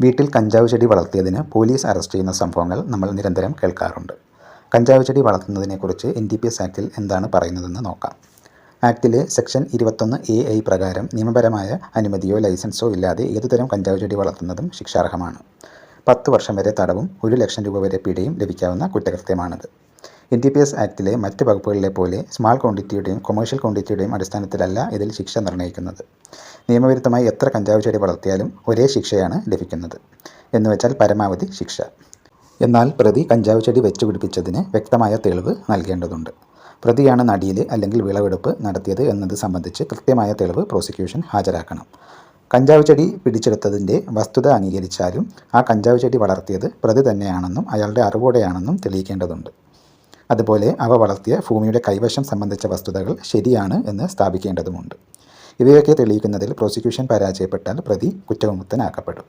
വീട്ടിൽ കഞ്ചാവ് ചെടി വളർത്തിയതിന് പോലീസ് അറസ്റ്റ് ചെയ്യുന്ന സംഭവങ്ങൾ നമ്മൾ നിരന്തരം കേൾക്കാറുണ്ട്. കഞ്ചാവ് ചെടി വളർത്തുന്നതിനെക്കുറിച്ച് NDPS ആക്ടിൽ എന്താണ് പറയുന്നതെന്ന് നോക്കാം. ആക്ടിലെ സെക്ഷൻ 21A(I) പ്രകാരം നിയമപരമായ അനുമതിയോ ലൈസൻസോ ഇല്ലാതെ ഏതുതരം കഞ്ചാവ് ചെടി വളർത്തുന്നതും ശിക്ഷാർഹമാണ്. 10 വർഷം വരെ തടവും 1 ലക്ഷം രൂപ വരെ പിഴയും ലഭിക്കാവുന്ന കുറ്റകൃത്യമാണിത്. NDPS ആക്ടിലെ മറ്റ് വകുപ്പുകളിലെ പോലെ സ്മാൾ ക്വാണ്ടിറ്റിയുടെയും കൊമേഴ്ഷ്യൽ ക്വാണ്ടിറ്റിയുടെയും അടിസ്ഥാനത്തിലല്ല ഇതിൽ ശിക്ഷ നിർണ്ണയിക്കുന്നത്. നിയമവിരുദ്ധമായി എത്ര കഞ്ചാവ് ചെടി വളർത്തിയാലും ഒരേ ശിക്ഷയാണ് ലഭിക്കുന്നത്. എന്നുവെച്ചാൽ പരമാവധി ശിക്ഷ. എന്നാൽ പ്രതി കഞ്ചാവ് ചെടി വെച്ചുപിടിപ്പിച്ചതിന് വ്യക്തമായ തെളിവ് നൽകേണ്ടതുണ്ട്. പ്രതിയാണ് നടീൽ അല്ലെങ്കിൽ വിളവെടുപ്പ് നടത്തിയത് എന്നത് സംബന്ധിച്ച് കൃത്യമായ തെളിവ് പ്രോസിക്യൂഷൻ ഹാജരാക്കണം. കഞ്ചാവ് ചെടി പിടിച്ചെടുത്തതിൻ്റെ വസ്തുത അംഗീകരിച്ചാലും ആ കഞ്ചാവ് ചെടി വളർത്തിയത് പ്രതി തന്നെയാണെന്നും അയാളുടെ അറിവോടെയാണെന്നും തെളിയിക്കേണ്ടതുണ്ട്. അതുപോലെ അവ വളർത്തിയ ഭൂമിയുടെ കൈവശം സംബന്ധിച്ച വസ്തുതകൾ ശരിയാണ് എന്ന് സ്ഥാപിക്കേണ്ടതുമുണ്ട്. ഇവയൊക്കെ തെളിയിക്കുന്നതിൽ പ്രോസിക്യൂഷൻ പരാജയപ്പെട്ടാൽ പ്രതി കുറ്റവിമുക്തനാക്കപ്പെടും.